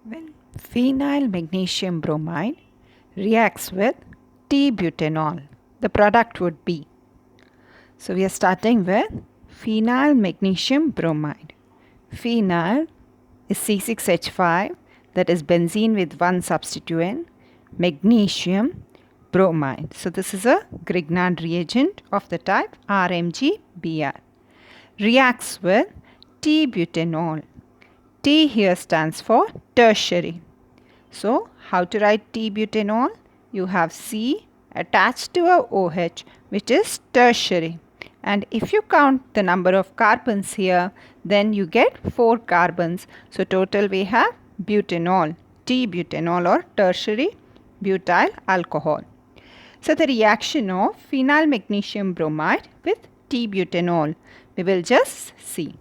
When phenyl magnesium bromide reacts with T-butanol, the product would be. So we are starting with phenyl magnesium bromide. Phenyl is C6H5, that is benzene with one substituent, magnesium bromide. So this is a Grignard reagent of the type RMgBr. Reacts with T-butanol. T here stands for tertiary. So how to write T-butanol? You have C attached to a OH, which is tertiary. And if you count the number of carbons here, then you get 4 carbons. So total we have butanol, T-butanol or tertiary butyl alcohol. So the reaction of phenyl magnesium bromide with T-butanol, we will just see.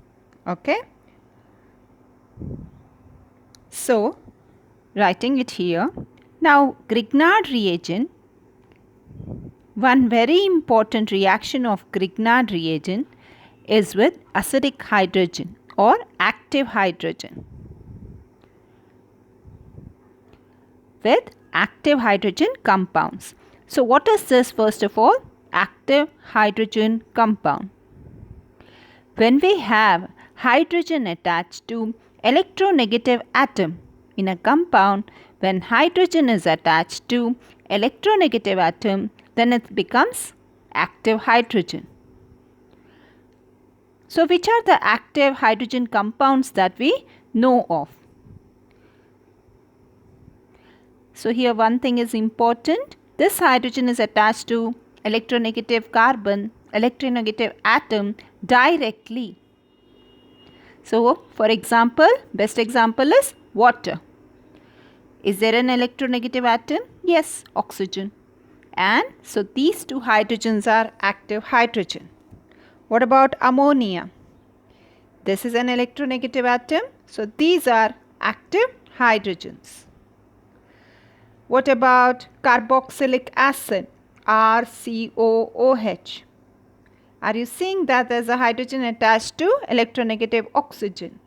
Okay. So writing it here. Now Grignard reagent, one very important reaction of Grignard reagent is with acidic hydrogen or active hydrogen. With active hydrogen compounds. So what is this first of all? Active hydrogen compound. When we have hydrogen attached to electronegative atom in a compound, when hydrogen is attached to electronegative atom, then it becomes active hydrogen. So which are the active hydrogen compounds that we know of? So here one thing is important. This hydrogen is attached to electronegative carbon, electronegative atom directly. So for example, best example is water. Is there an electronegative atom? Yes, oxygen. And so these two hydrogens are active hydrogen. What about ammonia? This is an electronegative atom. So these are active hydrogens. What about carboxylic acid, RCOOH? Are you seeing that there is a hydrogen attached to electronegative oxygen?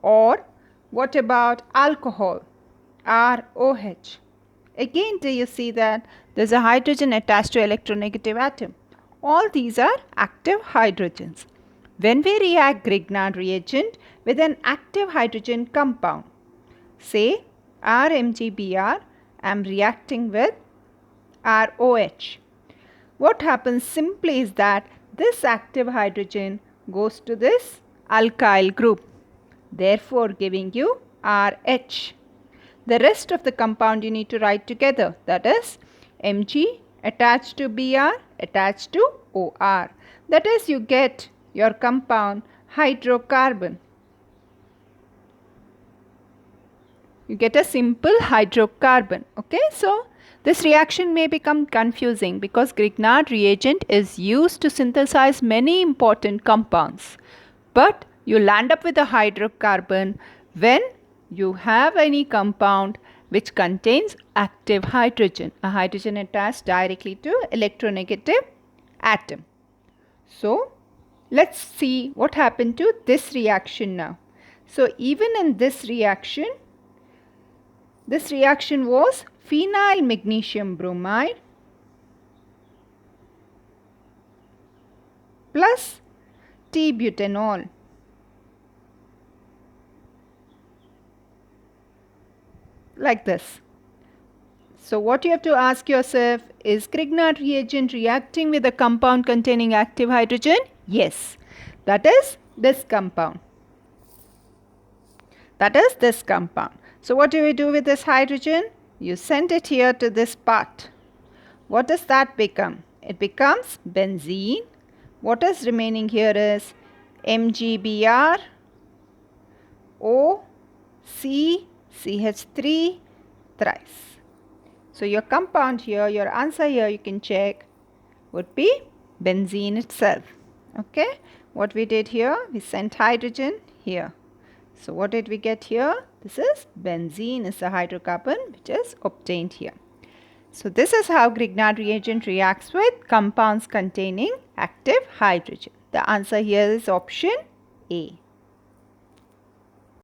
Or what about alcohol, ROH? Again, do you see that there is a hydrogen attached to electronegative atom? All these are active hydrogens. When we react Grignard reagent with an active hydrogen compound, say RMgBr, I am reacting with ROH. What happens simply is that this active hydrogen goes to this alkyl group, therefore giving you RH. The rest of the compound you need to write together, that is Mg attached to Br attached to OR. That is, you get your compound hydrocarbon. You get a simple hydrocarbon. Okay, so this reaction may become confusing because Grignard reagent is used to synthesize many important compounds. But you land up with a hydrocarbon when you have any compound which contains active hydrogen, a hydrogen attached directly to electronegative atom. So let's see what happened to this reaction now. So even in this reaction was phenyl magnesium bromide plus T-butanol. Like this. So what you have to ask yourself, is Grignard reagent reacting with a compound containing active hydrogen? Yes. That is this compound. So what do we do with this hydrogen? You send it here to this part. What does that become? It becomes benzene. What is remaining here is MgBr, O, C, CH3 thrice. So your compound here, your answer here you can check would be benzene itself. Okay. What we did here, we sent hydrogen here. So what did we get here? This is benzene is the hydrocarbon which is obtained here. So this is how Grignard reagent reacts with compounds containing active hydrogen. The answer here is option A.